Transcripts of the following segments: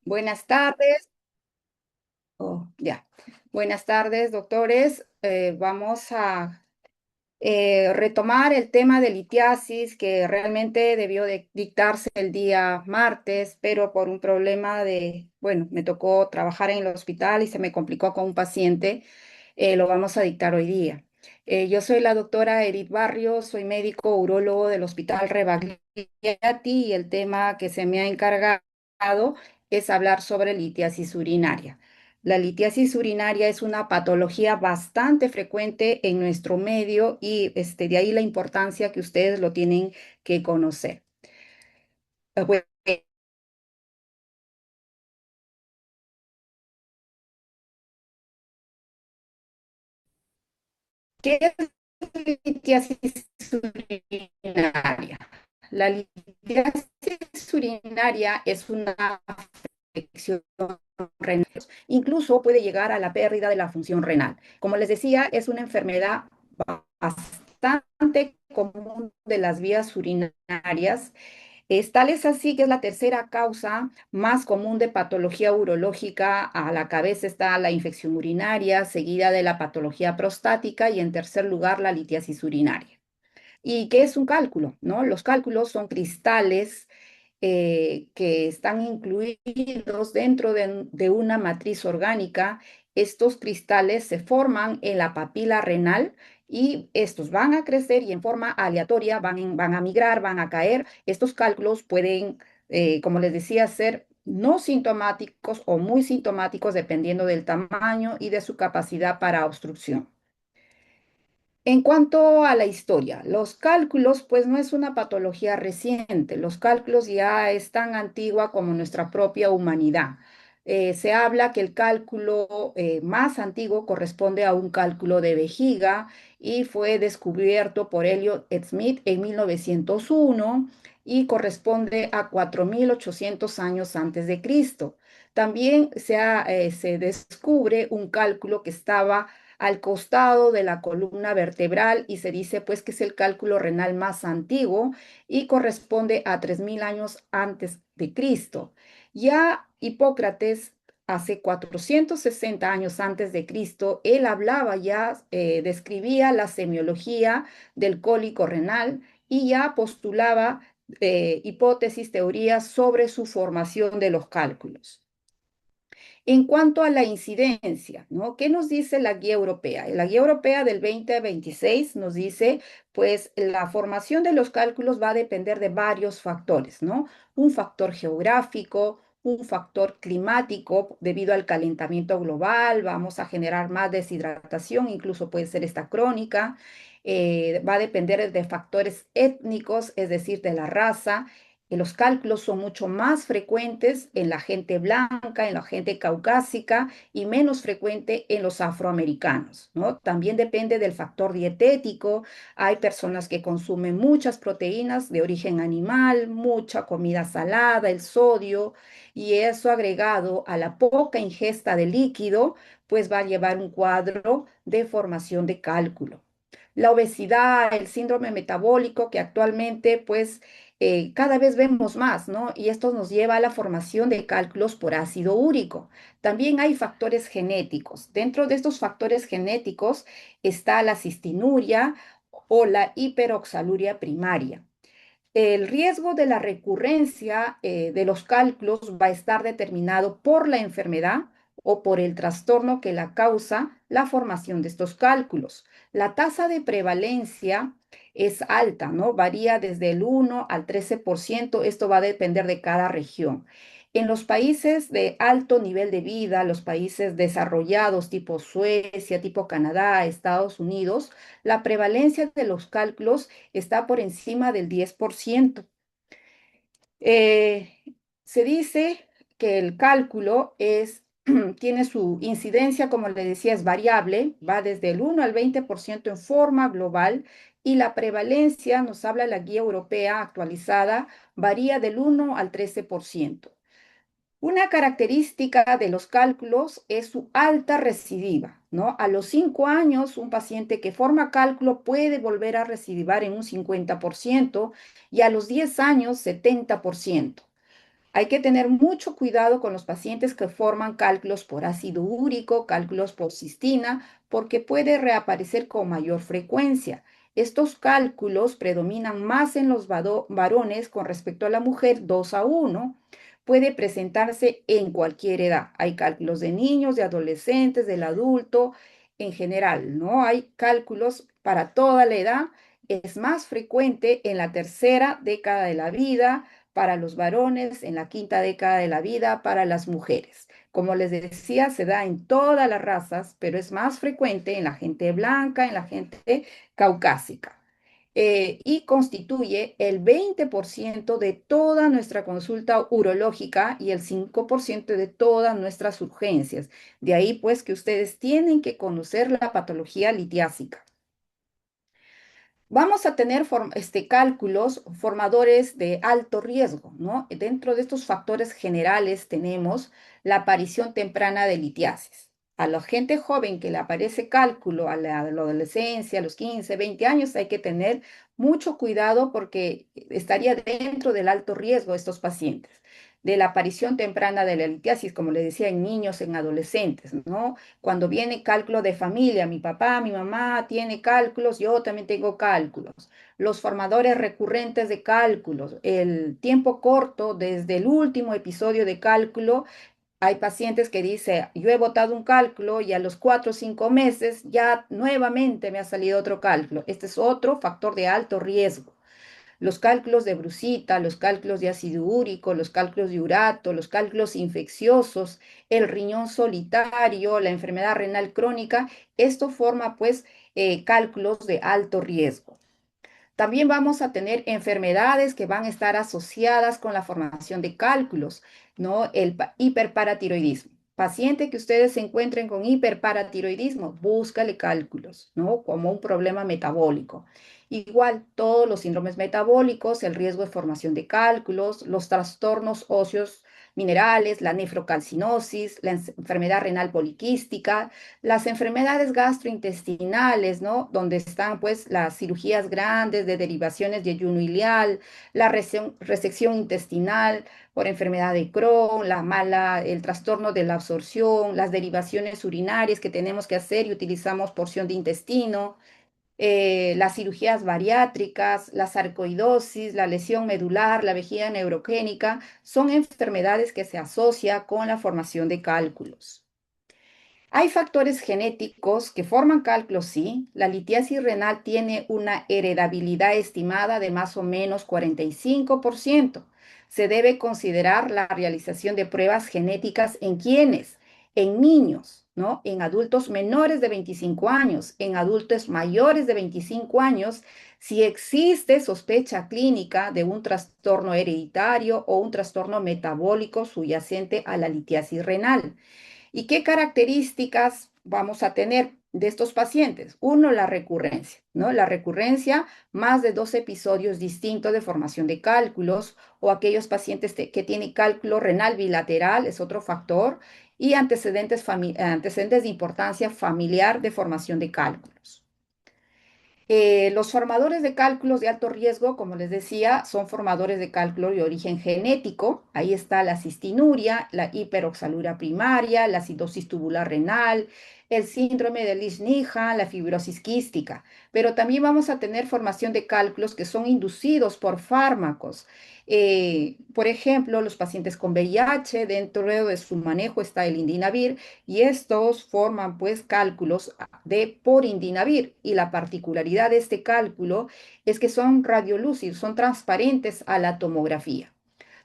Buenas tardes. Oh, ya. Buenas tardes, doctores. Vamos a retomar el tema de litiasis que realmente debió de dictarse el día martes, pero por un problema bueno, me tocó trabajar en el hospital y se me complicó con un paciente. Lo vamos a dictar hoy día. Yo soy la doctora Edith Barrios, soy médico urólogo del Hospital Rebagliati y el tema que se me ha encargado es hablar sobre litiasis urinaria. La litiasis urinaria es una patología bastante frecuente en nuestro medio y de ahí la importancia que ustedes lo tienen que conocer. Bueno, ¿qué es litiasis urinaria? La litiasis urinaria es una afección renal. Incluso puede llegar a la pérdida de la función renal. Como les decía, es una enfermedad bastante común de las vías urinarias. Tal es así que es la tercera causa más común de patología urológica. A la cabeza está la infección urinaria, seguida de la patología prostática y en tercer lugar la litiasis urinaria. ¿Y qué es un cálculo? ¿No? Los cálculos son cristales que están incluidos dentro de una matriz orgánica. Estos cristales se forman en la papila renal y estos van a crecer y en forma aleatoria van a migrar, van a caer. Estos cálculos pueden, como les decía, ser no sintomáticos o muy sintomáticos dependiendo del tamaño y de su capacidad para obstrucción. En cuanto a la historia, los cálculos, pues no es una patología reciente. Los cálculos ya es tan antigua como nuestra propia humanidad. Se habla que el cálculo más antiguo corresponde a un cálculo de vejiga y fue descubierto por Elliot Smith en 1901 y corresponde a 4.800 años antes de Cristo. También se descubre un cálculo que estaba al costado de la columna vertebral y se dice pues que es el cálculo renal más antiguo y corresponde a 3.000 años antes de Cristo. Ya Hipócrates, hace 460 años antes de Cristo, él hablaba ya, describía la semiología del cólico renal y ya postulaba hipótesis, teorías sobre su formación de los cálculos. En cuanto a la incidencia, ¿no? ¿Qué nos dice la guía europea? La guía europea del 2026 nos dice, pues la formación de los cálculos va a depender de varios factores, ¿no? Un factor geográfico, un factor climático, debido al calentamiento global, vamos a generar más deshidratación, incluso puede ser esta crónica. Va a depender de factores étnicos, es decir, de la raza. Los cálculos son mucho más frecuentes en la gente blanca, en la gente caucásica y menos frecuente en los afroamericanos, ¿no? También depende del factor dietético. Hay personas que consumen muchas proteínas de origen animal, mucha comida salada, el sodio, y eso agregado a la poca ingesta de líquido, pues va a llevar un cuadro de formación de cálculo. La obesidad, el síndrome metabólico que actualmente pues cada vez vemos más, ¿no? Y esto nos lleva a la formación de cálculos por ácido úrico. También hay factores genéticos. Dentro de estos factores genéticos está la cistinuria o la hiperoxaluria primaria. El riesgo de la recurrencia de los cálculos va a estar determinado por la enfermedad o por el trastorno que la causa la formación de estos cálculos. La tasa de prevalencia es alta, ¿no? Varía desde el 1 al 13%. Esto va a depender de cada región. En los países de alto nivel de vida, los países desarrollados tipo Suecia, tipo Canadá, Estados Unidos, la prevalencia de los cálculos está por encima del 10%. Eh, Se dice que el cálculo tiene su incidencia, como le decía, es variable, va desde el 1 al 20% en forma global y la prevalencia, nos habla la guía europea actualizada, varía del 1 al 13%. Una característica de los cálculos es su alta recidiva, ¿no? A los 5 años, un paciente que forma cálculo puede volver a recidivar en un 50% y a los 10 años, 70%. Hay que tener mucho cuidado con los pacientes que forman cálculos por ácido úrico, cálculos por cistina, porque puede reaparecer con mayor frecuencia. Estos cálculos predominan más en los varones con respecto a la mujer 2-1. Puede presentarse en cualquier edad. Hay cálculos de niños, de adolescentes, del adulto, en general, ¿no? Hay cálculos para toda la edad. Es más frecuente en la tercera década de la vida para los varones, en la quinta década de la vida para las mujeres. Como les decía, se da en todas las razas, pero es más frecuente en la gente blanca, en la gente caucásica. Y constituye el 20% de toda nuestra consulta urológica y el 5% de todas nuestras urgencias. De ahí pues que ustedes tienen que conocer la patología litiásica. Vamos a tener cálculos formadores de alto riesgo, ¿no? Dentro de estos factores generales tenemos la aparición temprana de litiasis. A la gente joven que le aparece cálculo a la adolescencia, a los 15, 20 años, hay que tener mucho cuidado porque estaría dentro del alto riesgo estos pacientes. De la aparición temprana de la litiasis, como le decía, en niños, en adolescentes, ¿no? Cuando viene cálculo de familia, mi papá, mi mamá tiene cálculos, yo también tengo cálculos. Los formadores recurrentes de cálculos, el tiempo corto desde el último episodio de cálculo. Hay pacientes que dicen, yo he botado un cálculo y a los 4 o 5 meses ya nuevamente me ha salido otro cálculo. Este es otro factor de alto riesgo. Los cálculos de brusita, los cálculos de ácido úrico, los cálculos de urato, los cálculos infecciosos, el riñón solitario, la enfermedad renal crónica, esto forma pues cálculos de alto riesgo. También vamos a tener enfermedades que van a estar asociadas con la formación de cálculos, ¿no? El hiperparatiroidismo. Paciente que ustedes se encuentren con hiperparatiroidismo, búscale cálculos, ¿no? Como un problema metabólico. Igual, todos los síndromes metabólicos, el riesgo de formación de cálculos, los trastornos óseos minerales, la nefrocalcinosis, la enfermedad renal poliquística, las enfermedades gastrointestinales, ¿no? Donde están pues las cirugías grandes de derivaciones de ayuno ileal, la resección intestinal por enfermedad de Crohn, el trastorno de la absorción, las derivaciones urinarias que tenemos que hacer y utilizamos porción de intestino, las cirugías bariátricas, la sarcoidosis, la lesión medular, la vejiga neurogénica, son enfermedades que se asocian con la formación de cálculos. Hay factores genéticos que forman cálculos, sí. La litiasis renal tiene una heredabilidad estimada de más o menos 45%. Se debe considerar la realización de pruebas genéticas en quienes, en niños, ¿no? En adultos menores de 25 años, en adultos mayores de 25 años, si existe sospecha clínica de un trastorno hereditario o un trastorno metabólico subyacente a la litiasis renal. ¿Y qué características vamos a tener de estos pacientes? Uno, la recurrencia, ¿no? La recurrencia, más de 2 episodios distintos de formación de cálculos o aquellos pacientes que tienen cálculo renal bilateral, es otro factor, y antecedentes de importancia familiar de formación de cálculos. Los formadores de cálculos de alto riesgo, como les decía, son formadores de cálculo de origen genético. Ahí está la cistinuria, la hiperoxaluria primaria, la acidosis tubular renal, el síndrome de Lesch-Nyhan, la fibrosis quística. Pero también vamos a tener formación de cálculos que son inducidos por fármacos. Por ejemplo, los pacientes con VIH, dentro de su manejo está el indinavir y estos forman pues cálculos de por indinavir y la particularidad de este cálculo es que son radiolúcidos, son transparentes a la tomografía.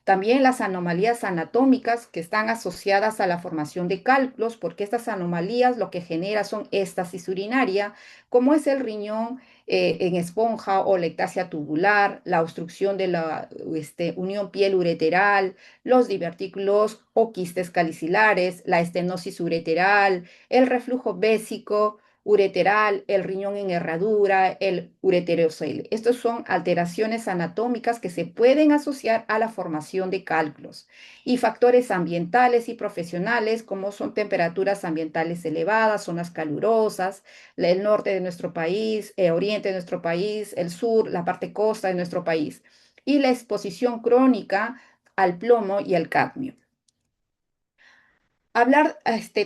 También las anomalías anatómicas que están asociadas a la formación de cálculos, porque estas anomalías lo que genera son éstasis urinaria, como es el riñón en esponja o la ectasia tubular, la obstrucción de la unión piel-ureteral, los divertículos o quistes calicilares, la estenosis ureteral, el reflujo vésico ureteral, el riñón en herradura, el ureterocele. Estas son alteraciones anatómicas que se pueden asociar a la formación de cálculos. Y factores ambientales y profesionales, como son temperaturas ambientales elevadas, zonas calurosas, el norte de nuestro país, el oriente de nuestro país, el sur, la parte costa de nuestro país. Y la exposición crónica al plomo y al cadmio.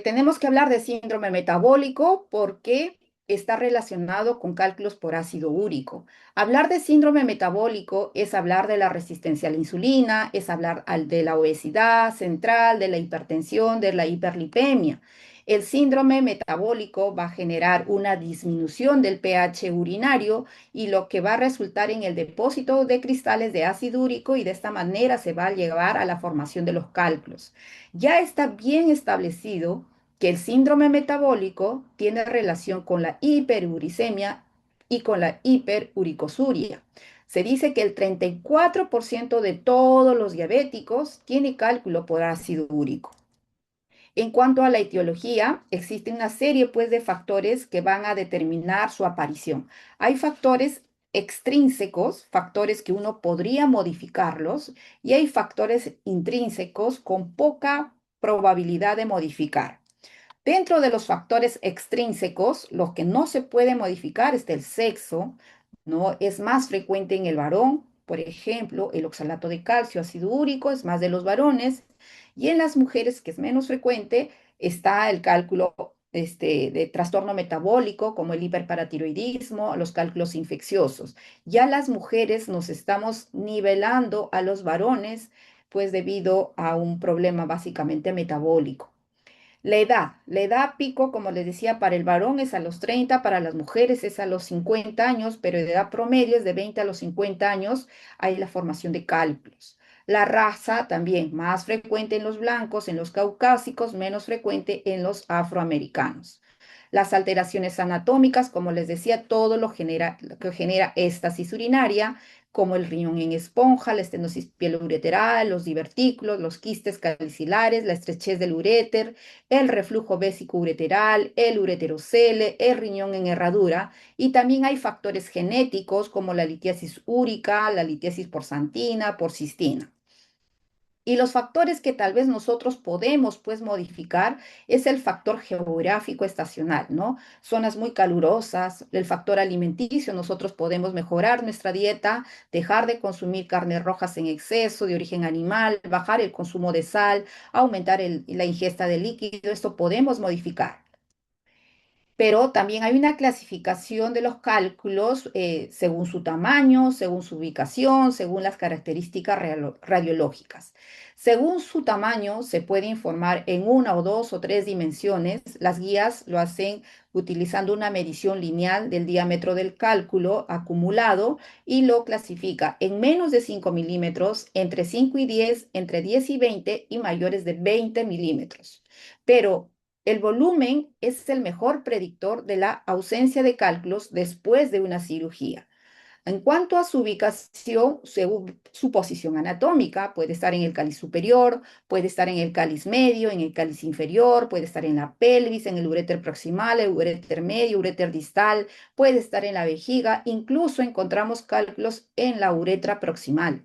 Tenemos que hablar de síndrome metabólico porque está relacionado con cálculos por ácido úrico. Hablar de síndrome metabólico es hablar de la resistencia a la insulina, es hablar de la obesidad central, de la hipertensión, de la hiperlipemia. El síndrome metabólico va a generar una disminución del pH urinario y lo que va a resultar en el depósito de cristales de ácido úrico y de esta manera se va a llevar a la formación de los cálculos. Ya está bien establecido que el síndrome metabólico tiene relación con la hiperuricemia y con la hiperuricosuria. Se dice que el 34% de todos los diabéticos tiene cálculo por ácido úrico. En cuanto a la etiología, existe una serie pues de factores que van a determinar su aparición. Hay factores extrínsecos, factores que uno podría modificarlos, y hay factores intrínsecos con poca probabilidad de modificar. Dentro de los factores extrínsecos, los que no se puede modificar es el sexo, ¿no? Es más frecuente en el varón, por ejemplo, el oxalato de calcio, ácido úrico, es más de los varones, y en las mujeres, que es menos frecuente, está el cálculo de trastorno metabólico, como el hiperparatiroidismo, los cálculos infecciosos. Ya las mujeres nos estamos nivelando a los varones, pues debido a un problema básicamente metabólico. La edad pico, como les decía, para el varón es a los 30, para las mujeres es a los 50 años, pero de edad promedio es de 20 a los 50 años, hay la formación de cálculos. La raza también, más frecuente en los blancos, en los caucásicos, menos frecuente en los afroamericanos. Las alteraciones anatómicas, como les decía, todo lo que genera éstasis urinaria, como el riñón en esponja, la estenosis pieloureteral, los divertículos, los quistes calicilares, la estrechez del uréter, el reflujo vésico-ureteral, el ureterocele, el riñón en herradura, y también hay factores genéticos como la litiasis úrica, la litiasis por santina, por cistina. Y los factores que tal vez nosotros podemos pues modificar es el factor geográfico estacional, ¿no? Zonas muy calurosas, el factor alimenticio, nosotros podemos mejorar nuestra dieta, dejar de consumir carnes rojas en exceso de origen animal, bajar el consumo de sal, aumentar la ingesta de líquido, esto podemos modificar. Pero también hay una clasificación de los cálculos según su tamaño, según su ubicación, según las características radiológicas. Según su tamaño, se puede informar en una o dos o tres dimensiones. Las guías lo hacen utilizando una medición lineal del diámetro del cálculo acumulado y lo clasifica en menos de 5 milímetros, entre 5 y 10, entre 10 y 20 y mayores de 20 milímetros. Pero el volumen es el mejor predictor de la ausencia de cálculos después de una cirugía. En cuanto a su ubicación, según su posición anatómica, puede estar en el cáliz superior, puede estar en el cáliz medio, en el cáliz inferior, puede estar en la pelvis, en el uréter proximal, el uréter medio, uréter distal, puede estar en la vejiga, incluso encontramos cálculos en la uretra proximal.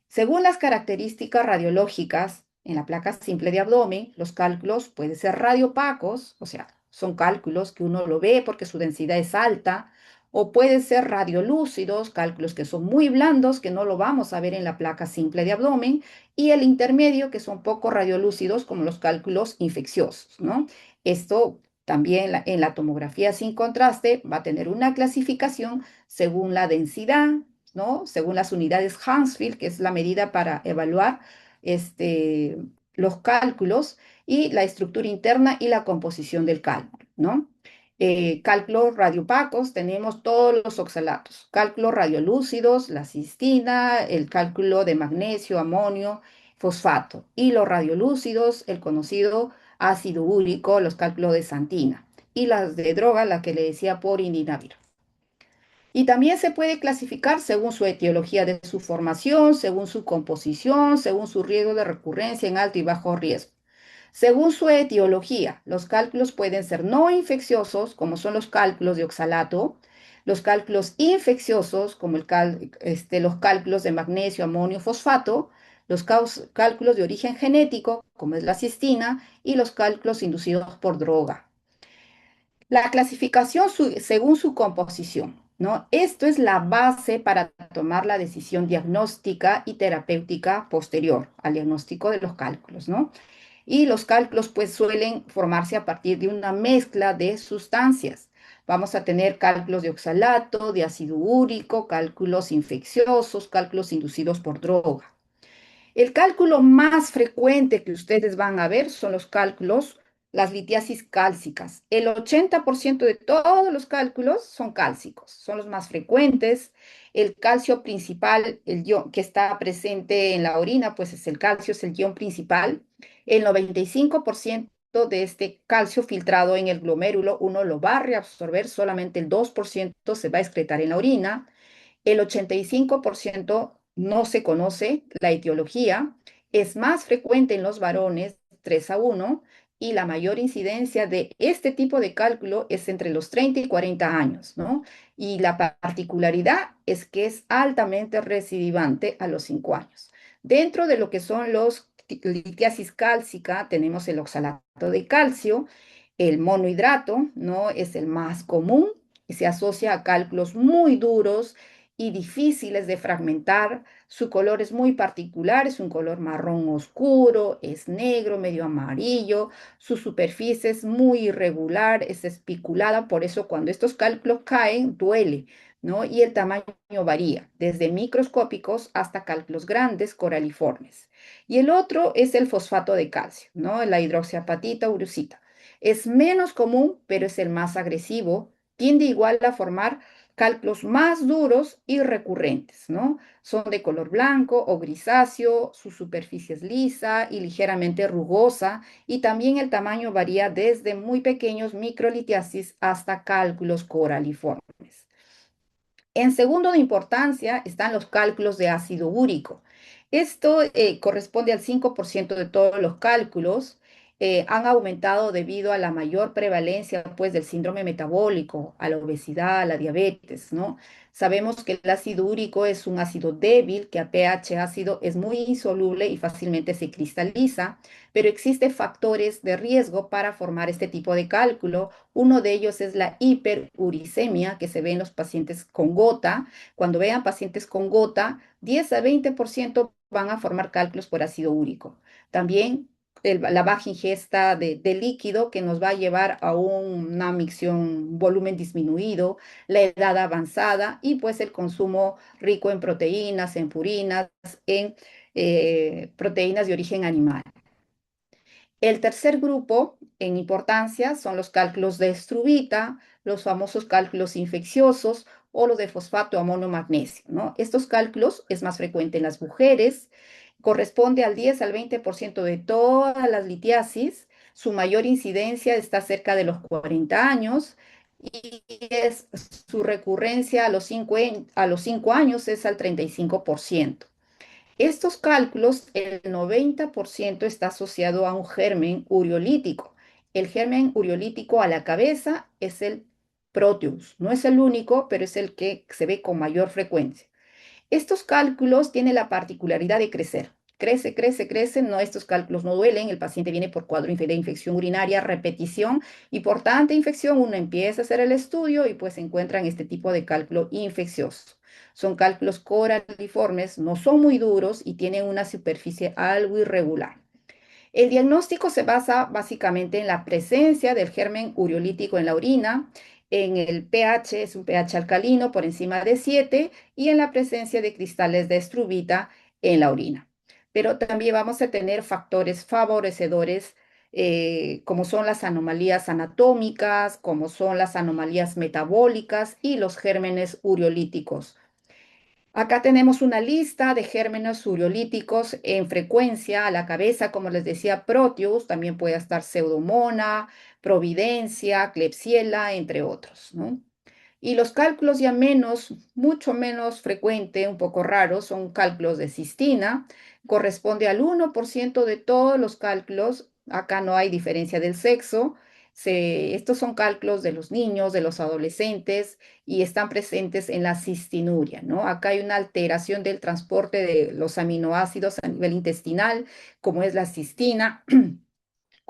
Según las características radiológicas, en la placa simple de abdomen, los cálculos pueden ser radiopacos, o sea, son cálculos que uno lo ve porque su densidad es alta, o pueden ser radiolúcidos, cálculos que son muy blandos, que no lo vamos a ver en la placa simple de abdomen, y el intermedio, que son poco radiolúcidos, como los cálculos infecciosos, ¿no? Esto también en la tomografía sin contraste va a tener una clasificación según la densidad, ¿no? Según las unidades Hounsfield, que es la medida para evaluar este, los cálculos y la estructura interna y la composición del cálculo, ¿no? Cálculos radiopacos, tenemos todos los oxalatos, cálculos radiolúcidos, la cistina, el cálculo de magnesio, amonio, fosfato, y los radiolúcidos, el conocido ácido úrico, los cálculos de santina, y las de droga, la que le decía por indinavir. Y también se puede clasificar según su etiología de su formación, según su composición, según su riesgo de recurrencia en alto y bajo riesgo. Según su etiología, los cálculos pueden ser no infecciosos, como son los cálculos de oxalato, los cálculos infecciosos, como los cálculos de magnesio, amonio, fosfato, los cálculos de origen genético, como es la cistina, y los cálculos inducidos por droga. La clasificación según su composición. ¿no? Esto es la base para tomar la decisión diagnóstica y terapéutica posterior al diagnóstico de los cálculos, ¿no? Y los cálculos pues suelen formarse a partir de una mezcla de sustancias. Vamos a tener cálculos de oxalato, de ácido úrico, cálculos infecciosos, cálculos inducidos por droga. El cálculo más frecuente que ustedes van a ver son los cálculos, las litiasis cálcicas. El 80% de todos los cálculos son cálcicos, son los más frecuentes. El calcio principal, el ion que está presente en la orina, pues es el calcio, es el ion principal. El 95% de este calcio filtrado en el glomérulo, uno lo va a reabsorber, solamente el 2% se va a excretar en la orina. El 85% no se conoce la etiología, es más frecuente en los varones 3:1 y la mayor incidencia de este tipo de cálculo es entre los 30 y 40 años, ¿no? Y la particularidad es que es altamente recidivante a los 5 años. Dentro de lo que son los litiasis cálcica, tenemos el oxalato de calcio, el monohidrato, ¿no? Es el más común y se asocia a cálculos muy duros y difíciles de fragmentar. Su color es muy particular, es un color marrón oscuro, es negro, medio amarillo, su superficie es muy irregular, es espiculada, por eso cuando estos cálculos caen duele, ¿no? Y el tamaño varía, desde microscópicos hasta cálculos grandes, coraliformes. Y el otro es el fosfato de calcio, ¿no? La hidroxiapatita urusita. Es menos común, pero es el más agresivo. Tiende igual a formar cálculos más duros y recurrentes, ¿no? Son de color blanco o grisáceo, su superficie es lisa y ligeramente rugosa y también el tamaño varía desde muy pequeños microlitiasis hasta cálculos coraliformes. En segundo de importancia están los cálculos de ácido úrico. Esto corresponde al 5% de todos los cálculos. Han aumentado debido a la mayor prevalencia pues, del síndrome metabólico, a la obesidad, a la diabetes, ¿no? Sabemos que el ácido úrico es un ácido débil, que a pH ácido es muy insoluble y fácilmente se cristaliza, pero existen factores de riesgo para formar este tipo de cálculo. Uno de ellos es la hiperuricemia que se ve en los pacientes con gota. Cuando vean pacientes con gota, 10 a 20% van a formar cálculos por ácido úrico. También la baja ingesta de líquido que nos va a llevar a una micción, un volumen disminuido, la edad avanzada y pues el consumo rico en proteínas, en purinas, en proteínas de origen animal. El tercer grupo en importancia son los cálculos de estrubita, los famosos cálculos infecciosos o los de fosfato amonio magnesio, ¿no? Estos cálculos es más frecuente en las mujeres, corresponde al 10 al 20% de todas las litiasis, su mayor incidencia está cerca de los 40 años y su recurrencia a los 5 años es al 35%. Estos cálculos, el 90% está asociado a un germen uriolítico. El germen uriolítico a la cabeza es el Proteus. No es el único, pero es el que se ve con mayor frecuencia. Estos cálculos tienen la particularidad de crecer. Crece, crece, crece. No, estos cálculos no duelen. El paciente viene por cuadro de infección urinaria, repetición y por tanta infección uno empieza a hacer el estudio y pues encuentran este tipo de cálculo infeccioso. Son cálculos coraliformes, no son muy duros y tienen una superficie algo irregular. El diagnóstico se basa básicamente en la presencia del germen uriolítico en la orina, en el pH, es un pH alcalino por encima de 7, y en la presencia de cristales de estrubita en la orina. Pero también vamos a tener factores favorecedores como son las anomalías anatómicas, como son las anomalías metabólicas y los gérmenes uriolíticos. Acá tenemos una lista de gérmenes uriolíticos en frecuencia a la cabeza, como les decía, Proteus, también puede estar Pseudomonas, Providencia, Klebsiella, entre otros, ¿no? Y los cálculos ya menos, mucho menos frecuente, un poco raros, son cálculos de cistina, corresponde al 1% de todos los cálculos, acá no hay diferencia del sexo, estos son cálculos de los niños, de los adolescentes y están presentes en la cistinuria, ¿no? Acá hay una alteración del transporte de los aminoácidos a nivel intestinal, como es la cistina.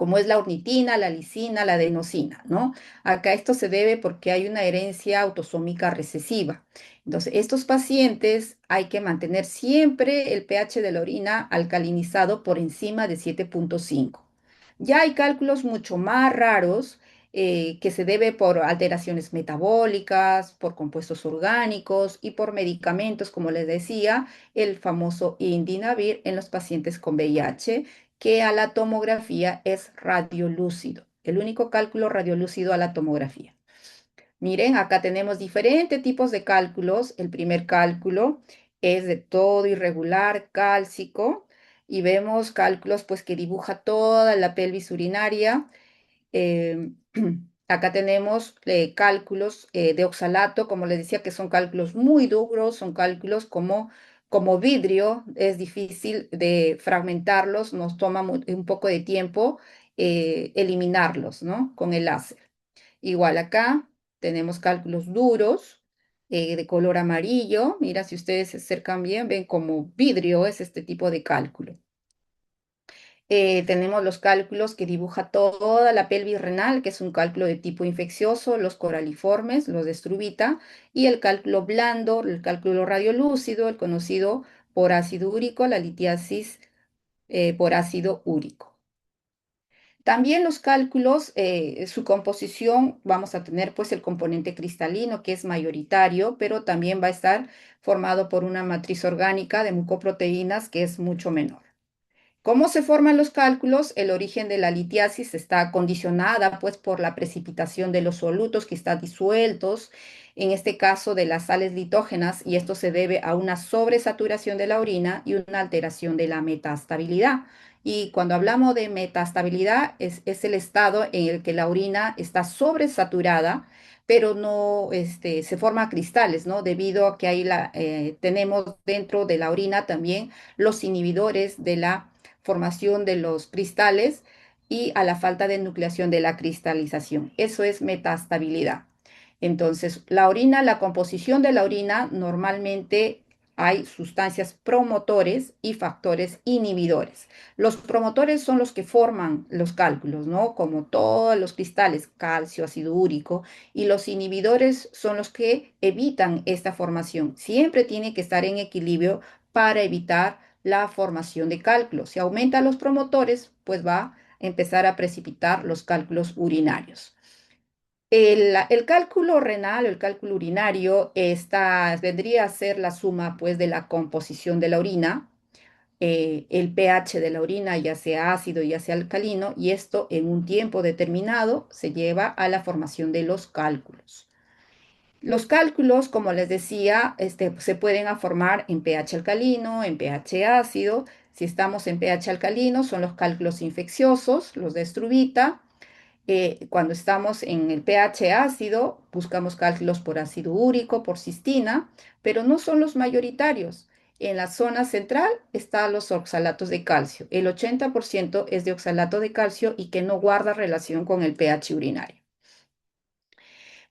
como es la ornitina, la lisina, la adenosina, ¿no? Acá esto se debe porque hay una herencia autosómica recesiva. Entonces, estos pacientes hay que mantener siempre el pH de la orina alcalinizado por encima de 7,5. Ya hay cálculos mucho más raros que se debe por alteraciones metabólicas, por compuestos orgánicos y por medicamentos, como les decía, el famoso Indinavir en los pacientes con VIH, que a la tomografía es radiolúcido, el único cálculo radiolúcido a la tomografía. Miren, acá tenemos diferentes tipos de cálculos. El primer cálculo es de todo irregular, cálcico, y vemos cálculos pues que dibuja toda la pelvis urinaria. Eh, Acá tenemos cálculos de oxalato, como les decía, que son cálculos muy duros, son cálculos como vidrio, es difícil de fragmentarlos, nos toma un poco de tiempo eliminarlos, ¿no? Con el láser. Igual acá tenemos cálculos duros de color amarillo. Mira, si ustedes se acercan bien, ven como vidrio es este tipo de cálculo. Tenemos los cálculos que dibuja toda la pelvis renal, que es un cálculo de tipo infeccioso, los coraliformes, los de Struvita, y el cálculo blando, el cálculo radiolúcido, el conocido por ácido úrico, la litiasis por ácido úrico. También los cálculos, su composición, vamos a tener pues el componente cristalino que es mayoritario, pero también va a estar formado por una matriz orgánica de mucoproteínas que es mucho menor. ¿Cómo se forman los cálculos? El origen de la litiasis está condicionada pues por la precipitación de los solutos que están disueltos, en este caso de las sales litógenas, y esto se debe a una sobresaturación de la orina y una alteración de la metastabilidad. Y cuando hablamos de metastabilidad es el estado en el que la orina está sobresaturada, pero no se forma cristales, ¿no? Debido a que ahí tenemos dentro de la orina también los inhibidores de la formación de los cristales y a la falta de nucleación de la cristalización. Eso es metastabilidad. Entonces, la orina, la composición de la orina, normalmente hay sustancias promotores y factores inhibidores. Los promotores son los que forman los cálculos, ¿no? Como todos los cristales, calcio, ácido úrico, y los inhibidores son los que evitan esta formación. Siempre tiene que estar en equilibrio para evitar la formación de cálculos. Si aumentan los promotores, pues va a empezar a precipitar los cálculos urinarios. El cálculo renal, el cálculo urinario, vendría a ser la suma pues, de la composición de la orina, el pH de la orina, ya sea ácido, ya sea alcalino, y esto en un tiempo determinado se lleva a la formación de los cálculos. Los cálculos, como les decía, se pueden formar en pH alcalino, en pH ácido. Si estamos en pH alcalino, son los cálculos infecciosos, los de Struvita. Cuando estamos en el pH ácido, buscamos cálculos por ácido úrico, por cistina, pero no son los mayoritarios. En la zona central están los oxalatos de calcio. El 80% es de oxalato de calcio y que no guarda relación con el pH urinario.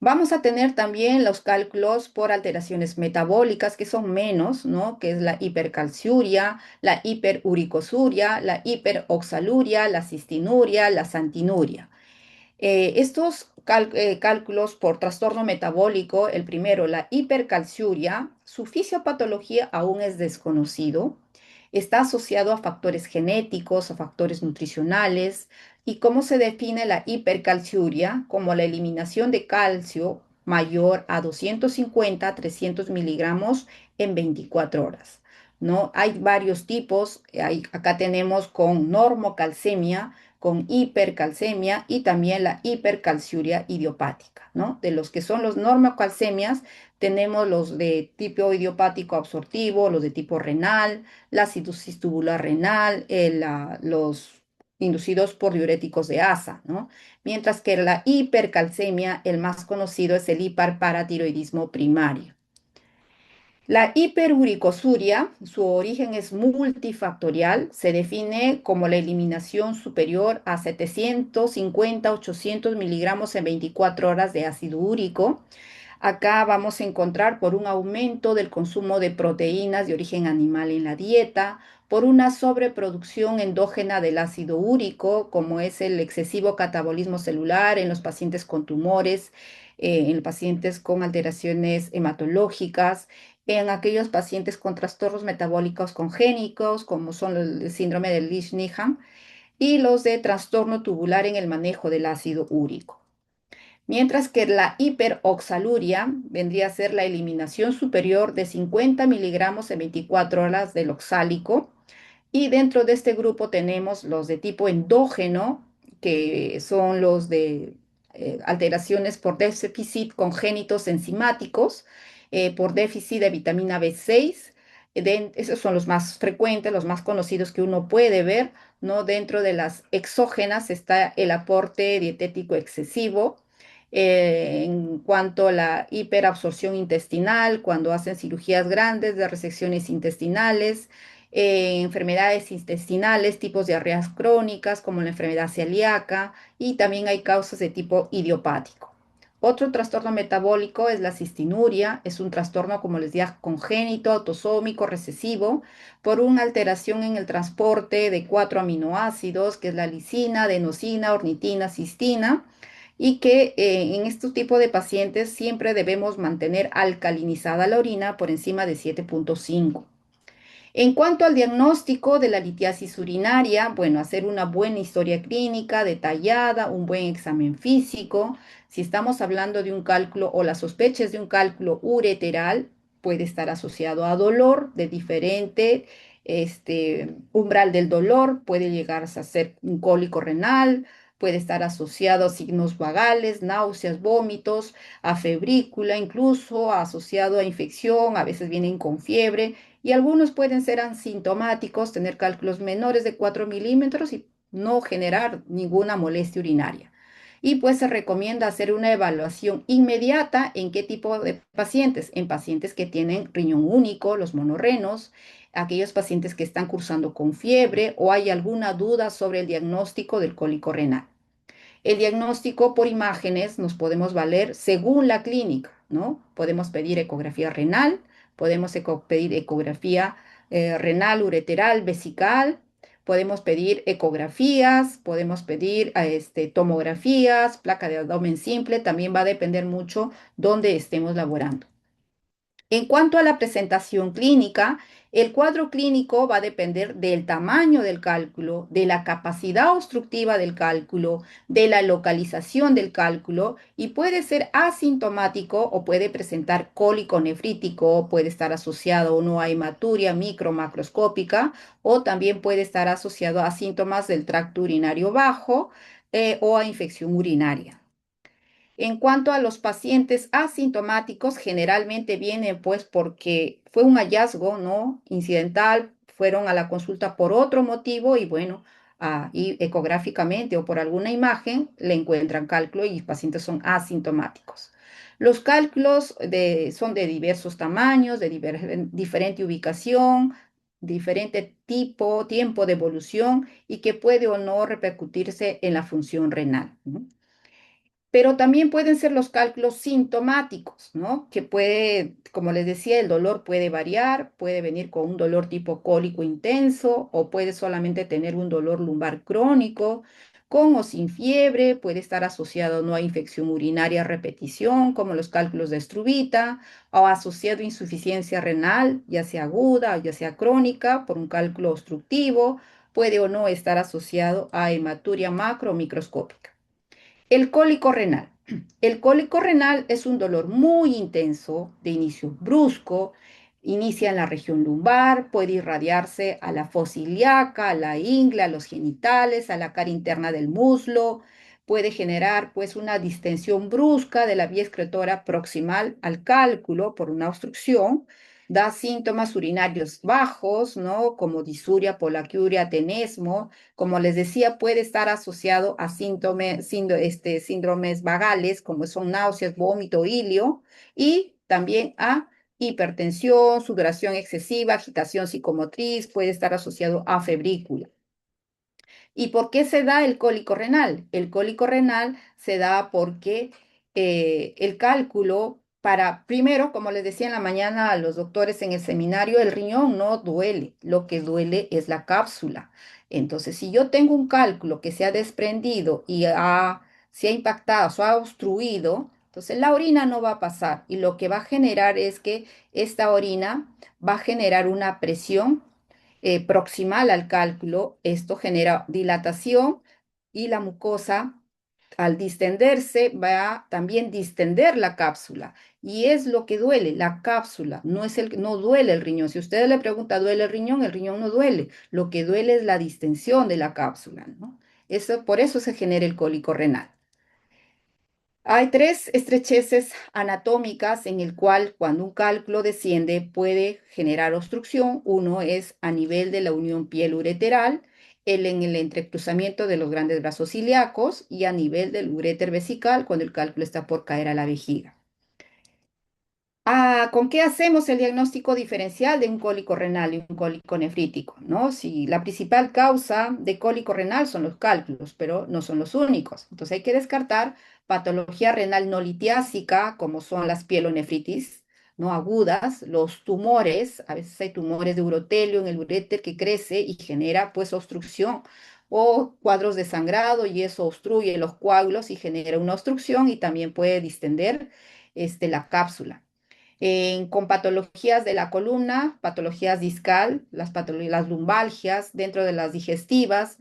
Vamos a tener también los cálculos por alteraciones metabólicas, que son menos, ¿no? Que es la hipercalciuria, la hiperuricosuria, la hiperoxaluria, la cistinuria, la santinuria. Estos cálculos por trastorno metabólico, el primero, la hipercalciuria, su fisiopatología aún es desconocido. Está asociado a factores genéticos, a factores nutricionales. ¿Y cómo se define la hipercalciuria? Como la eliminación de calcio mayor a 250 a 300 miligramos en 24 horas. ¿No? Hay varios tipos. Acá tenemos con normocalcemia, con hipercalcemia y también la hipercalciuria idiopática, ¿no? De los que son los normocalcemias, tenemos los de tipo idiopático absortivo, los de tipo renal, la acidosis tubular renal, los inducidos por diuréticos de asa, ¿no? Mientras que la hipercalcemia, el más conocido es el hiperparatiroidismo primario. La hiperuricosuria, su origen es multifactorial, se define como la eliminación superior a 750-800 miligramos en 24 horas de ácido úrico. Acá vamos a encontrar por un aumento del consumo de proteínas de origen animal en la dieta, por una sobreproducción endógena del ácido úrico, como es el excesivo catabolismo celular en los pacientes con tumores, en los pacientes con alteraciones hematológicas, en aquellos pacientes con trastornos metabólicos congénitos, como son el síndrome de Leach-Nyhan, y los de trastorno tubular en el manejo del ácido úrico. Mientras que la hiperoxaluria vendría a ser la eliminación superior de 50 miligramos en 24 horas del oxálico. Y dentro de este grupo tenemos los de tipo endógeno, que son los de alteraciones por déficit congénitos enzimáticos, por déficit de vitamina B6. Esos son los más frecuentes, los más conocidos que uno puede ver, ¿no? Dentro de las exógenas está el aporte dietético excesivo. En cuanto a la hiperabsorción intestinal, cuando hacen cirugías grandes de resecciones intestinales, enfermedades intestinales, tipos de diarreas crónicas como la enfermedad celíaca, y también hay causas de tipo idiopático. Otro trastorno metabólico es la cistinuria, es un trastorno, como les decía, congénito, autosómico, recesivo, por una alteración en el transporte de cuatro aminoácidos, que es la lisina, adenosina, ornitina, cistina, y que en este tipo de pacientes siempre debemos mantener alcalinizada la orina por encima de 7,5. En cuanto al diagnóstico de la litiasis urinaria, bueno, hacer una buena historia clínica detallada, un buen examen físico. Si estamos hablando de un cálculo o las sospechas de un cálculo ureteral, puede estar asociado a dolor de diferente umbral del dolor, puede llegar a ser un cólico renal, puede estar asociado a signos vagales, náuseas, vómitos, a febrícula, incluso asociado a infección, a veces vienen con fiebre y algunos pueden ser asintomáticos, tener cálculos menores de 4 milímetros y no generar ninguna molestia urinaria. Y pues se recomienda hacer una evaluación inmediata en qué tipo de pacientes, en pacientes que tienen riñón único, los monorrenos, aquellos pacientes que están cursando con fiebre o hay alguna duda sobre el diagnóstico del cólico renal. El diagnóstico por imágenes nos podemos valer según la clínica, ¿no? Podemos pedir ecografía renal, podemos pedir ecografía renal, ureteral, vesical, podemos pedir ecografías, podemos pedir tomografías, placa de abdomen simple, también va a depender mucho dónde estemos laborando. En cuanto a la presentación clínica, el cuadro clínico va a depender del tamaño del cálculo, de la capacidad obstructiva del cálculo, de la localización del cálculo y puede ser asintomático o puede presentar cólico nefrítico, puede estar asociado o no a hematuria micro-macroscópica o también puede estar asociado a síntomas del tracto urinario bajo o a infección urinaria. En cuanto a los pacientes asintomáticos, generalmente vienen pues porque fue un hallazgo, ¿no? Incidental, fueron a la consulta por otro motivo y bueno, y ecográficamente o por alguna imagen le encuentran cálculo y los pacientes son asintomáticos. Los cálculos son de diversos tamaños, de diferente ubicación, diferente tipo, tiempo de evolución y que puede o no repercutirse en la función renal, ¿no? Pero también pueden ser los cálculos sintomáticos, ¿no? Que puede, como les decía, el dolor puede variar, puede venir con un dolor tipo cólico intenso o puede solamente tener un dolor lumbar crónico, con o sin fiebre, puede estar asociado no a infección urinaria a repetición, como los cálculos de Struvita, o asociado a insuficiencia renal, ya sea aguda o ya sea crónica, por un cálculo obstructivo, puede o no estar asociado a hematuria macro o microscópica. El cólico renal. El cólico renal es un dolor muy intenso, de inicio brusco, inicia en la región lumbar, puede irradiarse a la fosa ilíaca, a la ingle, a los genitales, a la cara interna del muslo, puede generar pues una distensión brusca de la vía excretora proximal al cálculo por una obstrucción, da síntomas urinarios bajos, ¿no? Como disuria, polaquiuria, tenesmo, como les decía, puede estar asociado a síndromes vagales, como son náuseas, vómito, ilio, y también a hipertensión, sudoración excesiva, agitación psicomotriz, puede estar asociado a febrícula. ¿Y por qué se da el cólico renal? El cólico renal se da porque el cálculo primero, como les decía en la mañana a los doctores en el seminario, el riñón no duele, lo que duele es la cápsula. Entonces, si yo tengo un cálculo que se ha desprendido y se ha impactado, se ha obstruido, entonces la orina no va a pasar y lo que va a generar es que esta orina va a generar una presión proximal al cálculo. Esto genera dilatación y la mucosa al distenderse va a también distender la cápsula y es lo que duele, la cápsula, no duele el riñón. Si usted le pregunta, ¿duele el riñón no duele, lo que duele es la distensión de la cápsula, ¿no? Por eso se genera el cólico renal. Hay tres estrecheces anatómicas en el cual cuando un cálculo desciende puede generar obstrucción. Uno es a nivel de la unión piel-ureteral, el en el entrecruzamiento de los grandes vasos ilíacos y a nivel del uréter vesical cuando el cálculo está por caer a la vejiga. ¿Con qué hacemos el diagnóstico diferencial de un cólico renal y un cólico nefrítico? ¿No? Si la principal causa de cólico renal son los cálculos, pero no son los únicos. Entonces hay que descartar patología renal no litiásica, como son las pielonefritis, ¿no? Agudas, los tumores, a veces hay tumores de urotelio en el uréter que crece y genera pues obstrucción, o cuadros de sangrado y eso obstruye los coágulos y genera una obstrucción y también puede distender la cápsula con patologías de la columna, patologías discal, las lumbalgias, dentro de las digestivas,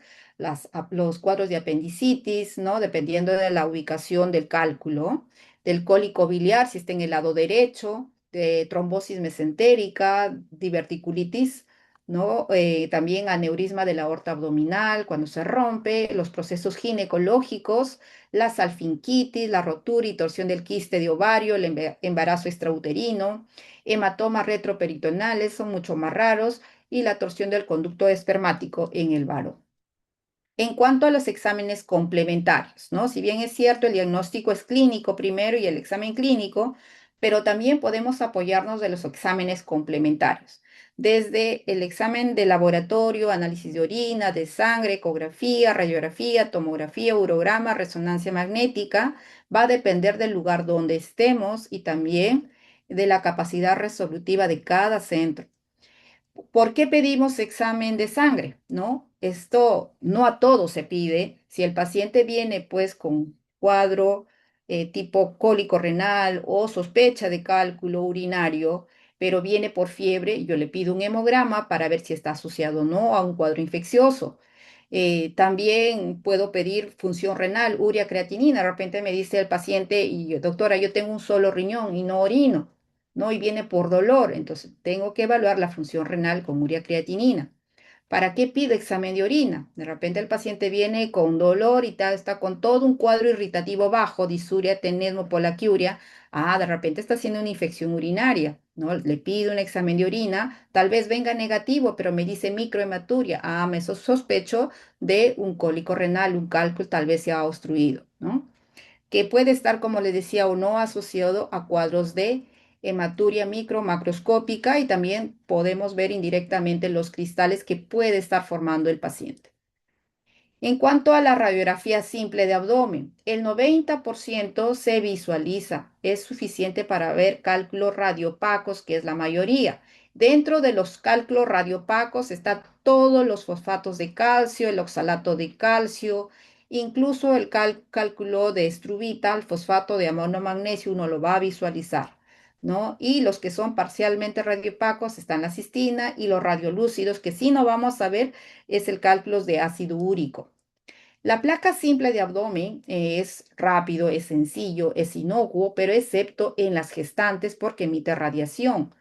los cuadros de apendicitis, ¿no? Dependiendo de la ubicación del cálculo, del cólico biliar, si está en el lado derecho, de trombosis mesentérica, diverticulitis, ¿no? También aneurisma de la aorta abdominal cuando se rompe, los procesos ginecológicos, la salfinquitis, la rotura y torsión del quiste de ovario, el embarazo extrauterino, hematomas retroperitonales son mucho más raros y la torsión del conducto espermático en el varón. En cuanto a los exámenes complementarios, ¿no? Si bien es cierto, el diagnóstico es clínico primero y el examen clínico, pero también podemos apoyarnos de los exámenes complementarios, desde el examen de laboratorio, análisis de orina, de sangre, ecografía, radiografía, tomografía, urograma, resonancia magnética, va a depender del lugar donde estemos y también de la capacidad resolutiva de cada centro. ¿Por qué pedimos examen de sangre? ¿No? Esto no a todos se pide. Si el paciente viene pues con cuadro tipo cólico renal o sospecha de cálculo urinario, pero viene por fiebre, yo le pido un hemograma para ver si está asociado o no a un cuadro infeccioso. También puedo pedir función renal, urea creatinina. De repente me dice el paciente, doctora, yo tengo un solo riñón y no orino. ¿No? Y viene por dolor, entonces tengo que evaluar la función renal con urea creatinina. ¿Para qué pido examen de orina? De repente el paciente viene con dolor y está con todo un cuadro irritativo bajo, disuria, tenesmo, polaquiuria. De repente está haciendo una infección urinaria, ¿no? Le pido un examen de orina, tal vez venga negativo, pero me dice microhematuria. Me sospecho de un cólico renal, un cálculo tal vez se ha obstruido, ¿no? Que puede estar, como les decía, o no asociado a cuadros de hematuria macroscópica y también podemos ver indirectamente los cristales que puede estar formando el paciente. En cuanto a la radiografía simple de abdomen, el 90% se visualiza, es suficiente para ver cálculos radiopacos, que es la mayoría. Dentro de los cálculos radiopacos están todos los fosfatos de calcio, el oxalato de calcio, incluso el cálculo de estruvita, el fosfato de amonio magnesio, uno lo va a visualizar, ¿no? Y los que son parcialmente radiopacos están la cistina y los radiolúcidos, que sí no vamos a ver es el cálculo de ácido úrico. La placa simple de abdomen es rápido, es sencillo, es inocuo, pero excepto en las gestantes porque emite radiación.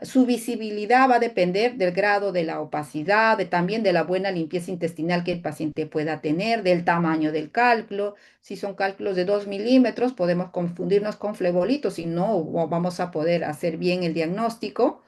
Su visibilidad va a depender del grado de la opacidad, también de la buena limpieza intestinal que el paciente pueda tener, del tamaño del cálculo. Si son cálculos de 2 milímetros, podemos confundirnos con flebolitos y no vamos a poder hacer bien el diagnóstico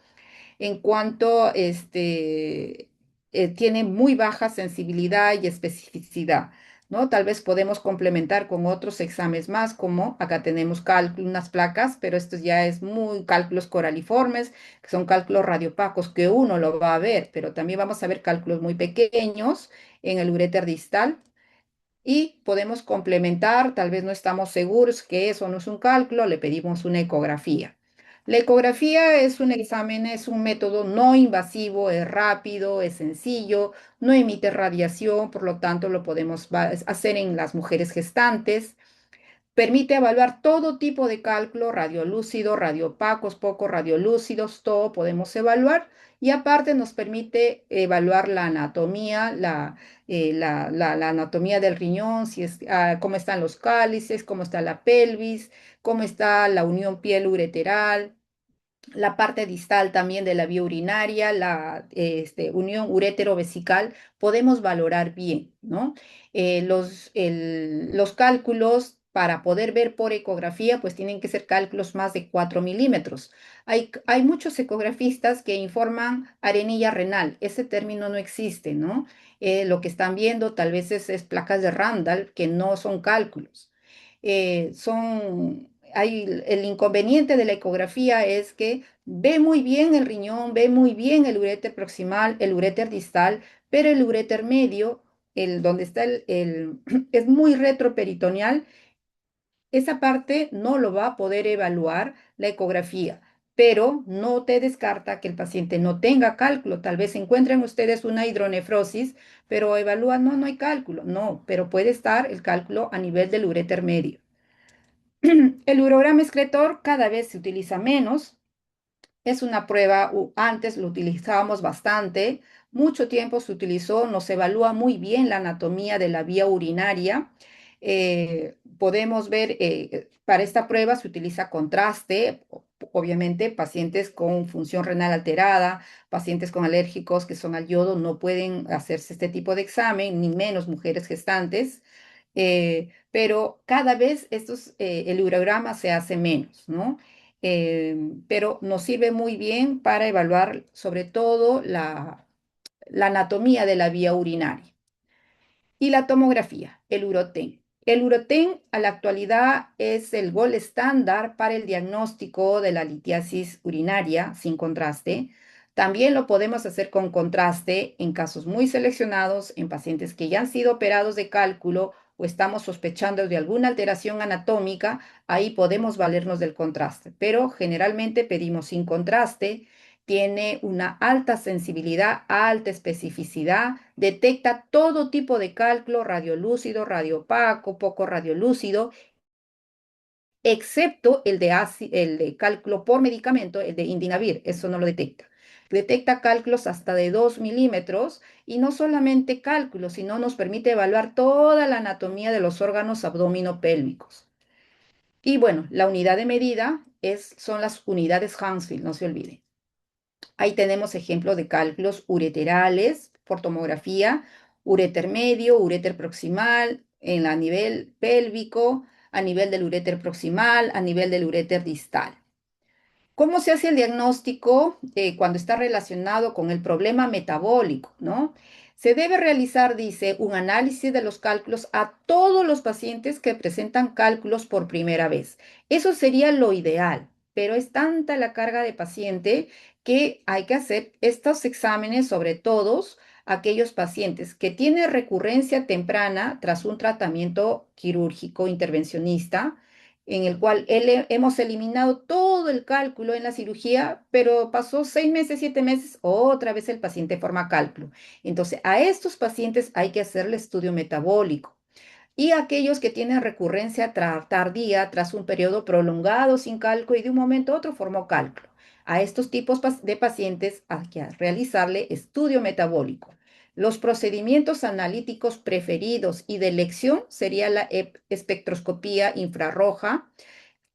en cuanto tiene muy baja sensibilidad y especificidad, ¿no? Tal vez podemos complementar con otros exámenes más, como acá tenemos unas placas, pero esto ya es muy cálculos coraliformes, que son cálculos radiopacos que uno lo va a ver, pero también vamos a ver cálculos muy pequeños en el uréter distal y podemos complementar, tal vez no estamos seguros que eso no es un cálculo, le pedimos una ecografía. La ecografía es un examen, es un método no invasivo, es rápido, es sencillo, no emite radiación, por lo tanto lo podemos hacer en las mujeres gestantes. Permite evaluar todo tipo de cálculo, radiolúcido, radiopacos, poco radiolúcidos, todo podemos evaluar. Y aparte nos permite evaluar la anatomía, la anatomía del riñón, si es, cómo están los cálices, cómo está la pelvis, cómo está la unión piel-ureteral, la parte distal también de la vía urinaria, la unión urétero-vesical, podemos valorar bien, ¿no? Los cálculos para poder ver por ecografía, pues tienen que ser cálculos más de 4 milímetros. Hay muchos ecografistas que informan arenilla renal, ese término no existe, ¿no? Lo que están viendo tal vez es placas de Randall, que no son cálculos. Hay, el inconveniente de la ecografía es que ve muy bien el riñón, ve muy bien el uréter proximal, el uréter distal, pero el uréter medio, donde está es muy retroperitoneal, esa parte no lo va a poder evaluar la ecografía, pero no te descarta que el paciente no tenga cálculo. Tal vez encuentren ustedes una hidronefrosis, pero evalúan, no, no hay cálculo. No, pero puede estar el cálculo a nivel del uréter medio. El urograma excretor cada vez se utiliza menos. Es una prueba, antes lo utilizábamos bastante, mucho tiempo se utilizó, nos evalúa muy bien la anatomía de la vía urinaria. Podemos ver, para esta prueba se utiliza contraste, obviamente pacientes con función renal alterada, pacientes con alérgicos que son al yodo no pueden hacerse este tipo de examen, ni menos mujeres gestantes. Pero cada vez el urograma se hace menos, ¿no? Pero nos sirve muy bien para evaluar sobre todo la anatomía de la vía urinaria. Y la tomografía, el Uroten. El Uroten a la actualidad es el gol estándar para el diagnóstico de la litiasis urinaria sin contraste. También lo podemos hacer con contraste en casos muy seleccionados, en pacientes que ya han sido operados de cálculo o estamos sospechando de alguna alteración anatómica, ahí podemos valernos del contraste, pero generalmente pedimos sin contraste. Tiene una alta sensibilidad, alta especificidad, detecta todo tipo de cálculo, radiolúcido, radiopaco, poco radiolúcido, excepto el de cálculo por medicamento, el de Indinavir, eso no lo detecta. Detecta cálculos hasta de 2 milímetros y no solamente cálculos, sino nos permite evaluar toda la anatomía de los órganos abdominopélvicos. Y bueno, la unidad de medida son las unidades Hounsfield, no se olvide. Ahí tenemos ejemplos de cálculos ureterales por tomografía, uréter medio, uréter proximal, a nivel pélvico, a nivel del uréter proximal, a nivel del uréter distal. ¿Cómo se hace el diagnóstico cuando está relacionado con el problema metabólico, ¿no? Se debe realizar, dice, un análisis de los cálculos a todos los pacientes que presentan cálculos por primera vez. Eso sería lo ideal, pero es tanta la carga de paciente que hay que hacer estos exámenes sobre todos aquellos pacientes que tienen recurrencia temprana tras un tratamiento quirúrgico intervencionista en el cual hemos eliminado todo el cálculo en la cirugía, pero pasó 6 meses, 7 meses, otra vez el paciente forma cálculo. Entonces, a estos pacientes hay que hacerle estudio metabólico. Y aquellos que tienen recurrencia tardía tras un periodo prolongado sin cálculo y de un momento a otro formó cálculo. A estos tipos de pacientes hay que realizarle estudio metabólico. Los procedimientos analíticos preferidos y de elección sería la espectroscopía infrarroja,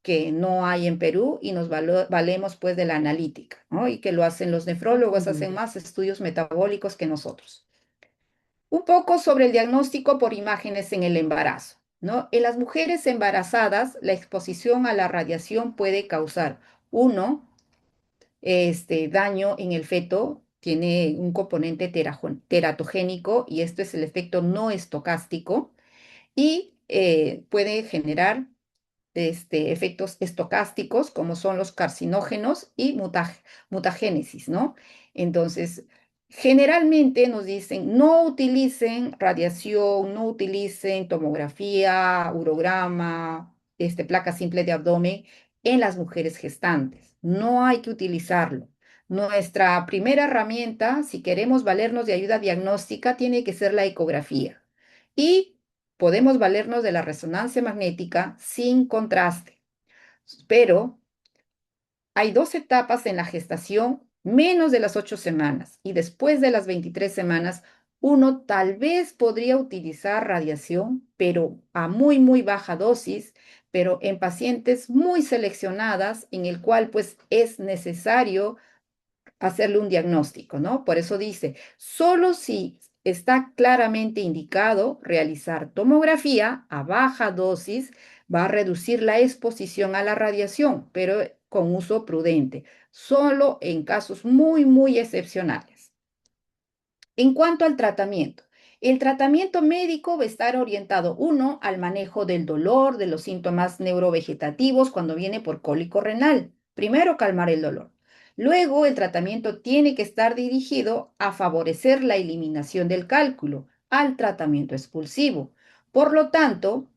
que no hay en Perú, y nos valemos pues de la analítica, ¿no? Y que lo hacen los nefrólogos, hacen más estudios metabólicos que nosotros. Un poco sobre el diagnóstico por imágenes en el embarazo, ¿no? En las mujeres embarazadas, la exposición a la radiación puede causar, uno, daño en el feto, tiene un componente teratogénico y esto es el efecto no estocástico y puede generar efectos estocásticos como son los carcinógenos y mutagénesis, ¿no? Entonces, Generalmente nos dicen no utilicen radiación, no utilicen tomografía, urograma, placa simple de abdomen en las mujeres gestantes. No hay que utilizarlo. Nuestra primera herramienta, si queremos valernos de ayuda diagnóstica, tiene que ser la ecografía. Y podemos valernos de la resonancia magnética sin contraste. Pero hay dos etapas en la gestación, menos de las 8 semanas, y después de las 23 semanas, uno tal vez podría utilizar radiación, pero a muy, muy baja dosis, pero en pacientes muy seleccionadas, en el cual pues es necesario hacerle un diagnóstico, ¿no? Por eso dice, solo si está claramente indicado realizar tomografía a baja dosis, va a reducir la exposición a la radiación, pero con uso prudente, solo en casos muy, muy excepcionales. En cuanto al tratamiento, el tratamiento médico va a estar orientado, uno, al manejo del dolor, de los síntomas neurovegetativos cuando viene por cólico renal. Primero, calmar el dolor. Luego, el tratamiento tiene que estar dirigido a favorecer la eliminación del cálculo, al tratamiento expulsivo. Por lo tanto,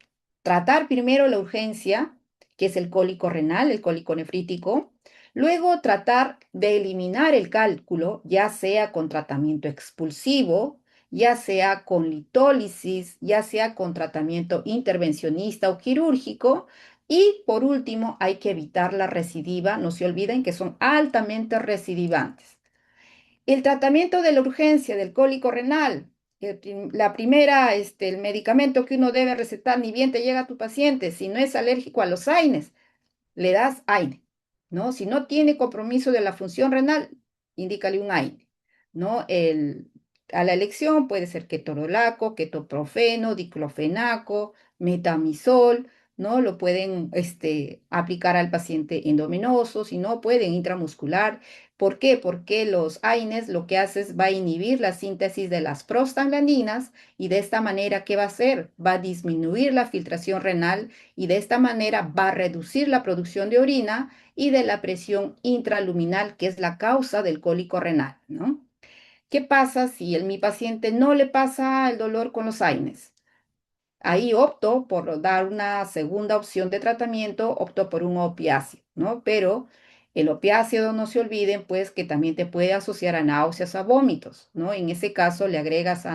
tratar primero la urgencia, que es el cólico renal, el cólico nefrítico. Luego, tratar de eliminar el cálculo, ya sea con tratamiento expulsivo, ya sea con litólisis, ya sea con tratamiento intervencionista o quirúrgico. Y por último, hay que evitar la recidiva. No se olviden que son altamente recidivantes. El tratamiento de la urgencia del cólico renal, la primera, el medicamento que uno debe recetar, ni bien te llega a tu paciente, si no es alérgico a los AINES, le das AINE, ¿no? Si no tiene compromiso de la función renal, indícale un AINE, ¿no? A la elección puede ser ketorolaco, ketoprofeno, diclofenaco, metamizol, ¿no? Lo pueden aplicar al paciente endovenoso, si no, pueden intramuscular. ¿Por qué? Porque los AINES lo que hace es va a inhibir la síntesis de las prostaglandinas y de esta manera, ¿qué va a hacer? Va a disminuir la filtración renal y de esta manera va a reducir la producción de orina y de la presión intraluminal, que es la causa del cólico renal, ¿no? ¿Qué pasa si mi paciente no le pasa el dolor con los AINES? Ahí opto por dar una segunda opción de tratamiento, opto por un opiáceo, ¿no? Pero el opiáceo, no se olviden, pues, que también te puede asociar a náuseas, a vómitos, ¿no? En ese caso le agregas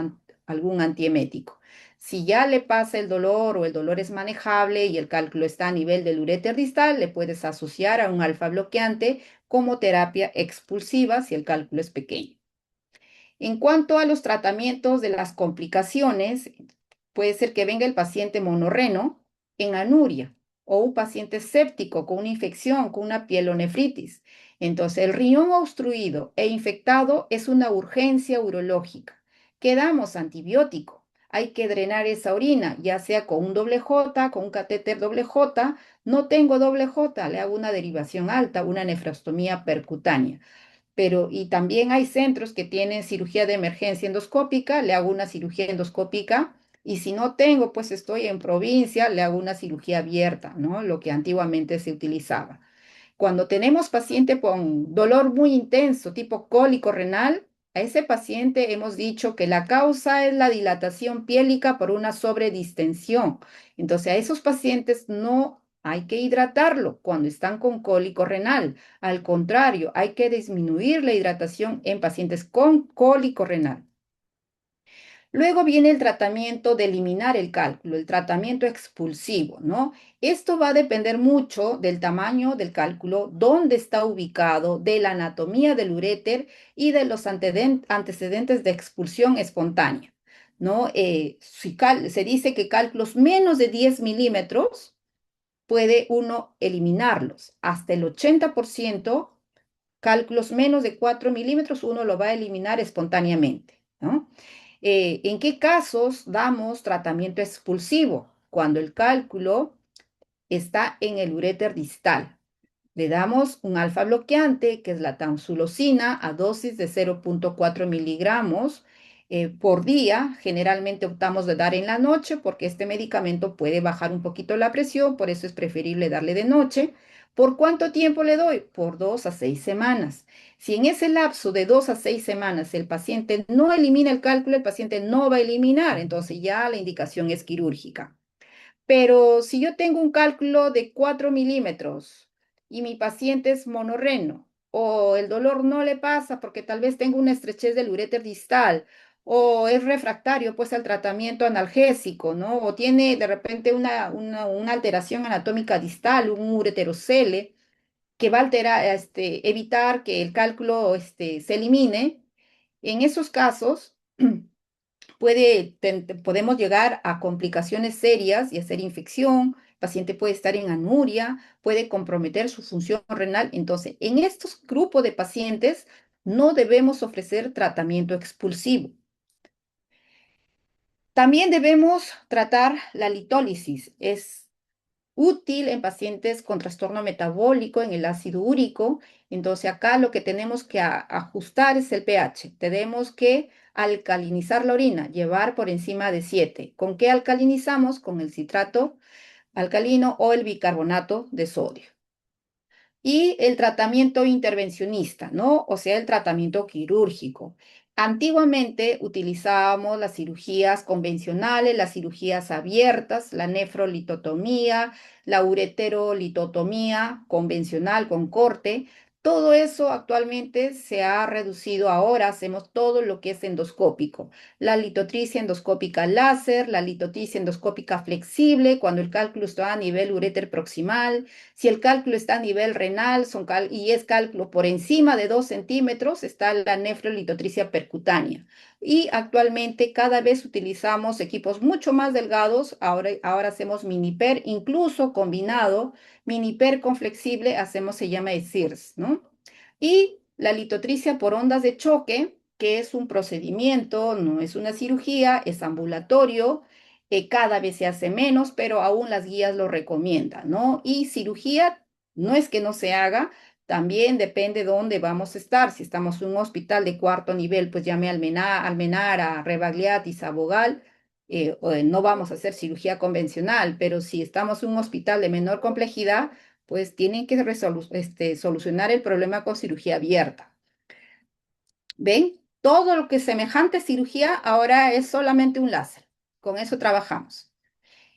algún antiemético. Si ya le pasa el dolor o el dolor es manejable y el cálculo está a nivel del uréter distal, le puedes asociar a un alfa bloqueante como terapia expulsiva si el cálculo es pequeño. En cuanto a los tratamientos de las complicaciones, puede ser que venga el paciente monorreno en anuria o un paciente séptico con una infección, con una pielonefritis. Entonces, el riñón obstruido e infectado es una urgencia urológica. ¿Qué damos? Antibiótico. Hay que drenar esa orina, ya sea con un doble J, con un catéter doble J. No tengo doble J, le hago una derivación alta, una nefrostomía percutánea. Pero, y también hay centros que tienen cirugía de emergencia endoscópica, le hago una cirugía endoscópica, y si no tengo, pues estoy en provincia, le hago una cirugía abierta, ¿no? Lo que antiguamente se utilizaba. Cuando tenemos paciente con dolor muy intenso, tipo cólico renal, a ese paciente hemos dicho que la causa es la dilatación piélica por una sobredistensión. Entonces, a esos pacientes no hay que hidratarlo cuando están con cólico renal. Al contrario, hay que disminuir la hidratación en pacientes con cólico renal. Luego viene el tratamiento de eliminar el cálculo, el tratamiento expulsivo, ¿no? Esto va a depender mucho del tamaño del cálculo, dónde está ubicado, de la anatomía del uréter y de los antecedentes de expulsión espontánea, ¿no? Se dice que cálculos menos de 10 milímetros puede uno eliminarlos. Hasta el 80%, cálculos menos de 4 milímetros, uno lo va a eliminar espontáneamente, ¿no? ¿En qué casos damos tratamiento expulsivo? Cuando el cálculo está en el uréter distal. Le damos un alfa bloqueante, que es la tamsulosina, a dosis de 0,4 miligramos. por día. Generalmente optamos de dar en la noche porque este medicamento puede bajar un poquito la presión, por eso es preferible darle de noche. ¿Por cuánto tiempo le doy? Por 2 a 6 semanas. Si en ese lapso de 2 a 6 semanas el paciente no elimina el cálculo, el paciente no va a eliminar, entonces ya la indicación es quirúrgica. Pero si yo tengo un cálculo de 4 milímetros y mi paciente es monorreno, o el dolor no le pasa porque tal vez tengo una estrechez del uréter distal, o es refractario pues al tratamiento analgésico, ¿no? O tiene de repente una alteración anatómica distal, un ureterocele, que va a alterar, evitar que el cálculo se elimine. En esos casos, podemos llegar a complicaciones serias y hacer infección, el paciente puede estar en anuria, puede comprometer su función renal. Entonces, en estos grupos de pacientes no debemos ofrecer tratamiento expulsivo. También debemos tratar la litólisis. Es útil en pacientes con trastorno metabólico en el ácido úrico. Entonces acá lo que tenemos que ajustar es el pH. Tenemos que alcalinizar la orina, llevar por encima de 7. ¿Con qué alcalinizamos? Con el citrato alcalino o el bicarbonato de sodio. Y el tratamiento intervencionista, ¿no? O sea, el tratamiento quirúrgico. Antiguamente utilizábamos las cirugías convencionales, las cirugías abiertas, la nefrolitotomía, la ureterolitotomía convencional con corte. Todo eso actualmente se ha reducido. Ahora hacemos todo lo que es endoscópico. La litotricia endoscópica láser, la litotricia endoscópica flexible, cuando el cálculo está a nivel uréter proximal. Si el cálculo está a nivel renal y es cálculo por encima de 2 centímetros, está la nefrolitotricia percutánea. Y actualmente cada vez utilizamos equipos mucho más delgados. Ahora hacemos mini-PER, incluso combinado, mini-PER con flexible, se llama ESIRS, ¿no? Y la litotricia por ondas de choque, que es un procedimiento, no es una cirugía, es ambulatorio, cada vez se hace menos, pero aún las guías lo recomiendan, ¿no? Y cirugía no es que no se haga, también depende de dónde vamos a estar. Si estamos en un hospital de cuarto nivel, pues llame a Almenara, Rebagliati, a Bogal, no vamos a hacer cirugía convencional, pero si estamos en un hospital de menor complejidad, pues tienen que solucionar el problema con cirugía abierta. ¿Ven? Todo lo que es semejante a cirugía ahora es solamente un láser. Con eso trabajamos.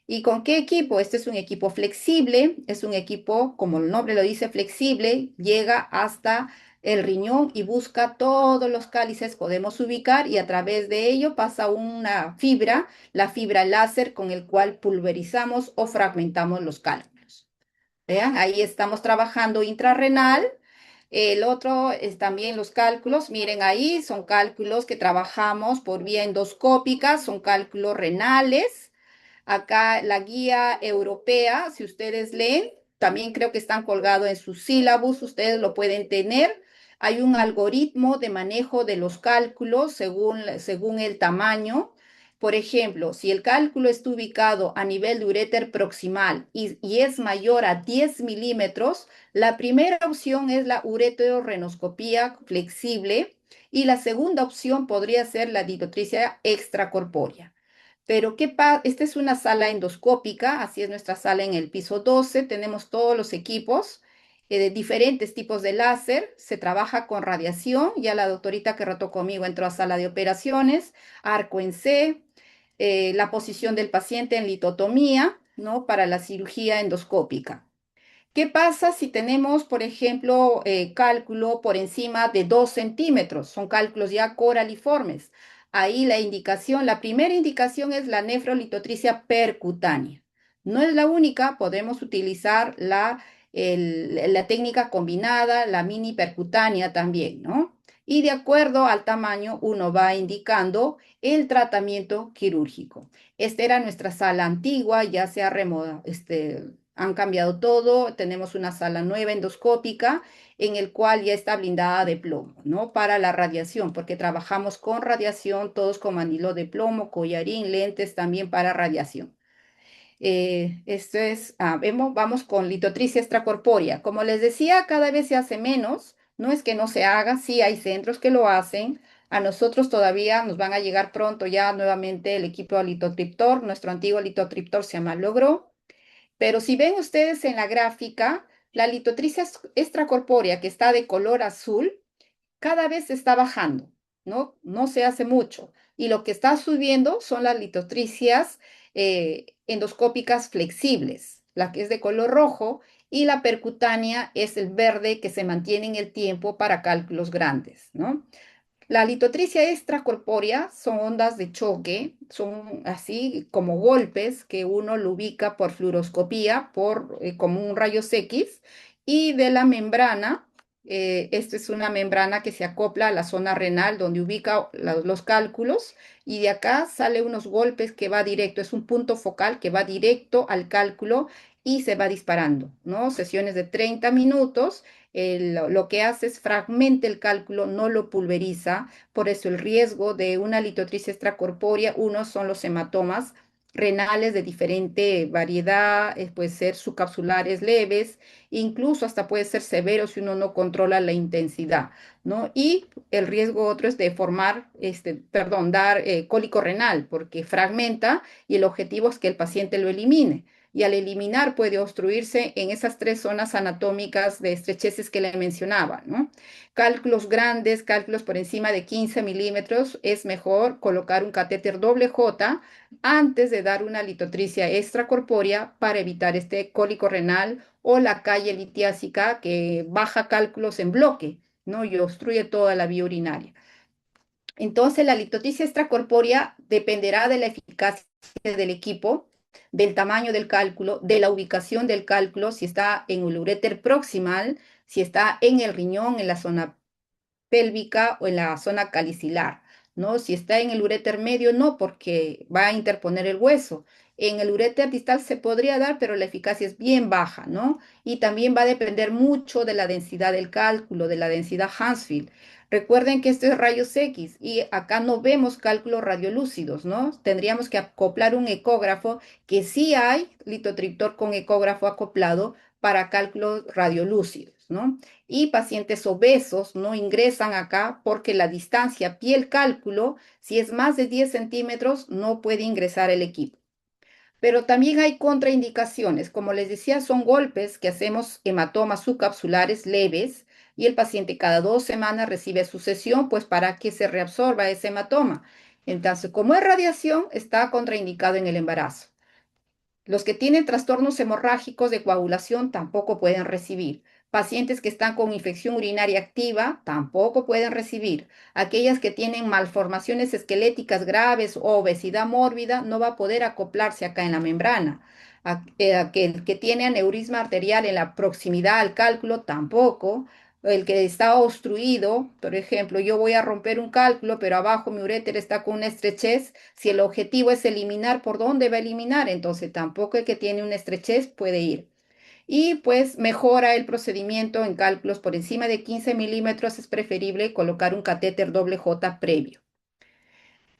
¿Y con qué equipo? Este es un equipo flexible, es un equipo, como el nombre lo dice, flexible, llega hasta el riñón y busca todos los cálices, podemos ubicar y a través de ello pasa una fibra, la fibra láser con el cual pulverizamos o fragmentamos los cálculos. Vean, ahí estamos trabajando intrarrenal. El otro es también los cálculos. Miren ahí, son cálculos que trabajamos por vía endoscópica, son cálculos renales. Acá la guía europea, si ustedes leen, también creo que están colgados en sus sílabus, ustedes lo pueden tener. Hay un algoritmo de manejo de los cálculos según el tamaño. Por ejemplo, si el cálculo está ubicado a nivel de uréter proximal y es mayor a 10 milímetros, la primera opción es la ureterorenoscopía flexible y la segunda opción podría ser la ditotricia extracorpórea. Pero ¿qué pasa? Esta es una sala endoscópica, así es nuestra sala en el piso 12. Tenemos todos los equipos de diferentes tipos de láser, se trabaja con radiación, ya la doctorita que rotó conmigo entró a sala de operaciones, arco en C, la posición del paciente en litotomía, ¿no? Para la cirugía endoscópica. ¿Qué pasa si tenemos, por ejemplo, cálculo por encima de 2 centímetros? Son cálculos ya coraliformes. Ahí la primera indicación es la nefrolitotricia percutánea. No es la única, podemos utilizar la técnica combinada, la mini percutánea también, ¿no? Y de acuerdo al tamaño, uno va indicando el tratamiento quirúrgico. Esta era nuestra sala antigua, ya se ha han cambiado todo, tenemos una sala nueva endoscópica en el cual ya está blindada de plomo, ¿no? Para la radiación, porque trabajamos con radiación, todos con manilo de plomo, collarín, lentes también para radiación. Vamos con litotricia extracorpórea. Como les decía, cada vez se hace menos, no es que no se haga, sí hay centros que lo hacen, A nosotros todavía nos van a llegar pronto ya nuevamente el equipo de litotriptor. Nuestro antiguo litotriptor se malogró. Pero si ven ustedes en la gráfica, la litotricia extracorpórea que está de color azul, cada vez está bajando, ¿no? No se hace mucho. Y lo que está subiendo son las litotricias endoscópicas flexibles, la que es de color rojo, y la percutánea es el verde que se mantiene en el tiempo para cálculos grandes, ¿no? La litotricia extracorpórea son ondas de choque, son así como golpes que uno lo ubica por fluoroscopía, como un rayos X, y de la membrana, esta es una membrana que se acopla a la zona renal donde ubica los cálculos, y de acá sale unos golpes que va directo, es un punto focal que va directo al cálculo y se va disparando, ¿no? Sesiones de 30 minutos lo que hace es fragmente el cálculo, no lo pulveriza, por eso el riesgo de una litotricia extracorpórea, uno son los hematomas renales de diferente variedad, puede ser subcapsulares leves, incluso hasta puede ser severo si uno no controla la intensidad, ¿no? Y el riesgo otro es de formar, perdón, dar cólico renal, porque fragmenta y el objetivo es que el paciente lo elimine y al eliminar puede obstruirse en esas tres zonas anatómicas de estrecheces que le mencionaba, ¿no? Cálculos grandes, cálculos por encima de 15 milímetros, es mejor colocar un catéter doble J antes de dar una litotricia extracorpórea para evitar este cólico renal o la calle litiásica que baja cálculos en bloque, ¿no? Y obstruye toda la vía urinaria. Entonces, la litotricia extracorpórea dependerá de la eficacia del equipo, del tamaño del cálculo, de la ubicación del cálculo, si está en el uréter proximal, si está en el riñón, en la zona pélvica o en la zona calicilar, ¿no? Si está en el uréter medio, no, porque va a interponer el hueso. En el uréter distal se podría dar, pero la eficacia es bien baja, ¿no? Y también va a depender mucho de la densidad del cálculo, de la densidad Hansfield. Recuerden que esto es rayos X y acá no vemos cálculos radiolúcidos, ¿no? Tendríamos que acoplar un ecógrafo, que sí hay litotriptor con ecógrafo acoplado para cálculos radiolúcidos, ¿no? Y pacientes obesos no ingresan acá porque la distancia piel-cálculo, si es más de 10 centímetros, no puede ingresar el equipo. Pero también hay contraindicaciones. Como les decía, son golpes que hacemos hematomas subcapsulares leves y el paciente cada 2 semanas recibe su sesión, pues para que se reabsorba ese hematoma. Entonces, como es radiación, está contraindicado en el embarazo. Los que tienen trastornos hemorrágicos de coagulación tampoco pueden recibir. Pacientes que están con infección urinaria activa tampoco pueden recibir. Aquellas que tienen malformaciones esqueléticas graves o obesidad mórbida no va a poder acoplarse acá en la membrana. Aquel que tiene aneurisma arterial en la proximidad al cálculo tampoco. El que está obstruido, por ejemplo, yo voy a romper un cálculo, pero abajo mi uréter está con una estrechez. Si el objetivo es eliminar, ¿por dónde va a eliminar? Entonces tampoco el que tiene una estrechez puede ir. Y pues mejora el procedimiento en cálculos por encima de 15 milímetros. Es preferible colocar un catéter doble J previo.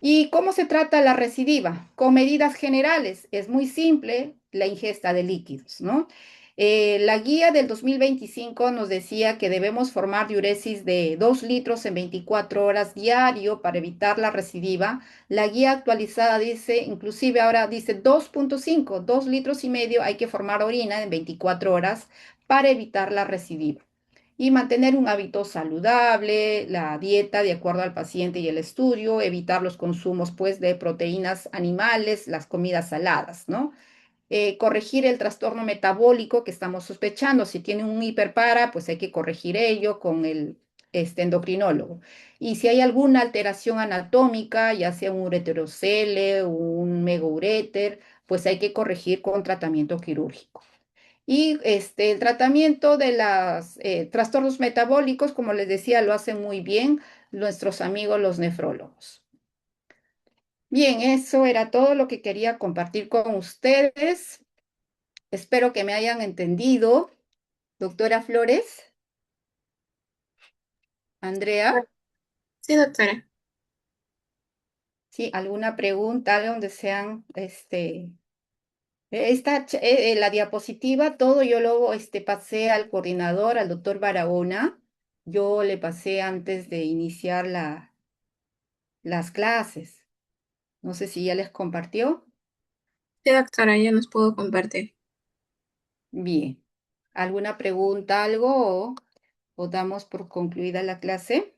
¿Y cómo se trata la recidiva? Con medidas generales. Es muy simple la ingesta de líquidos, ¿no? La guía del 2025 nos decía que debemos formar diuresis de 2 litros en 24 horas diario para evitar la recidiva. La guía actualizada dice, inclusive ahora dice 2,5, 2 litros y medio hay que formar orina en 24 horas para evitar la recidiva y mantener un hábito saludable, la dieta de acuerdo al paciente y el estudio, evitar los consumos pues de proteínas animales, las comidas saladas, ¿no? Corregir el trastorno metabólico que estamos sospechando. Si tiene un hiperpara, pues hay que corregir ello con el endocrinólogo. Y si hay alguna alteración anatómica, ya sea un ureterocele, un megauréter, pues hay que corregir con tratamiento quirúrgico. Y el tratamiento de los trastornos metabólicos, como les decía, lo hacen muy bien nuestros amigos los nefrólogos. Bien, eso era todo lo que quería compartir con ustedes. Espero que me hayan entendido. Doctora Flores, Andrea, Sí, doctora. ¿sí? ¿Alguna pregunta, algo donde sean, la diapositiva, todo yo luego pasé al coordinador, al doctor Barahona. Yo le pasé antes de iniciar las clases. No sé si ya les compartió. Sí, doctora, ya nos puedo compartir. Bien. ¿Alguna pregunta, algo o damos por concluida la clase?